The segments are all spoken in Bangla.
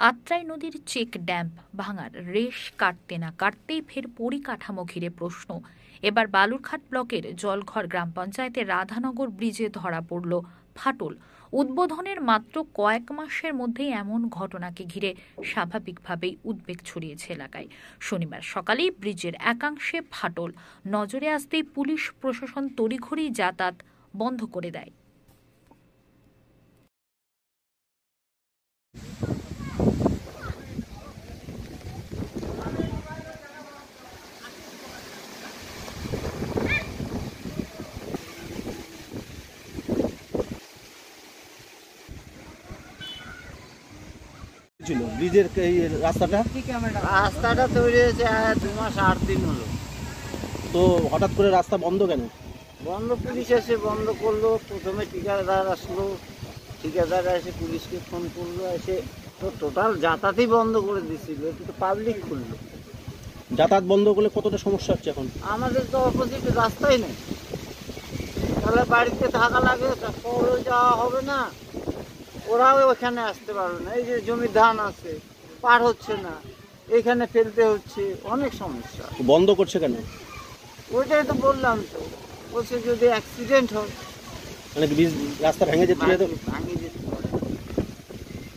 আত্রাই নদীর চেক ড্যাম ভাঙার রেশ কাটতে না কাটতেই ফের পরিকাঠামো ঘিরে প্রশ্ন। এবার বালুরঘাট ব্লকের জলঘর গ্রাম পঞ্চায়েতের রাধানগর ব্রিজে ধরা পড়ল ফাটল। উদ্বোধনের মাত্র কয়েক মাসের মধ্যেই এমন ঘটনাকে ঘিরে স্বাভাবিকভাবেই উদ্বেগ ছড়িয়েছে এলাকায়। শনিবার সকালেই ব্রিজের একাংশে ফাটল নজরে আসতেই পুলিশ প্রশাসন তড়িঘড়ি যাতায়াত বন্ধ করে দেয়। ছিল ব্রিজের এই রাস্তাটা তৈরি হয়েছে 2 মাস 8 দিন হলো। তো হঠাৎ করে রাস্তা বন্ধ কেন? বন্ধ, পুলিশ এসে বন্ধ করলো। প্রথমে ঠিকাদার আসলো, ঠিকাদার এসে পুলিশকে ফোন করলো, এসে তো টোটাল যাতায়াতই বন্ধ করে দিচ্ছিল, কিন্তু পাবলিক খুললো। যাতায়াত বন্ধ করলে কতটা সমস্যা হচ্ছে এখন? আমাদের তো অপোজিট রাস্তাই নেই, তাহলে বাড়িতে থাকা লাগে, শহরে যাওয়া হবে না, ওরাও ওখানে আসতে পারবে না। এই যে জমির ধান আছে, পার হচ্ছে না, এখানে ফেলতে হচ্ছে, অনেক সমস্যা। বন্ধ করছে কেন? ওইটাই তো বললাম, তো বলছে যদি অ্যাক্সিডেন্ট হয়, মানে ব্রিজ রাস্তা ভেঙে যেতে পারে, তো ভাঙে যেতে পারে।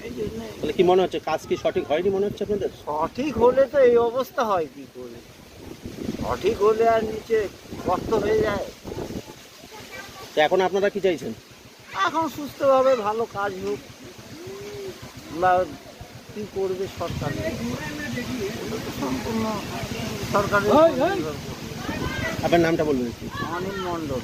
এই জন্য তাহলে কি মনে হচ্ছে কাজ কি সঠিক হয়নি মনে হচ্ছে আপনাদের? সঠিক হলে তো এই অবস্থা হয় কি করে? সঠিক হলে আর নিচে গর্ত হয়ে যায়। তো এখন আপনারা কি চাইছেন? এখন সুস্থভাবে ভালো কাজ হোক, বা কি করবে সরকার, এটা তো সম্পূর্ণ সরকারের। আপনার নামটা বলবেন? অনিল মণ্ডল।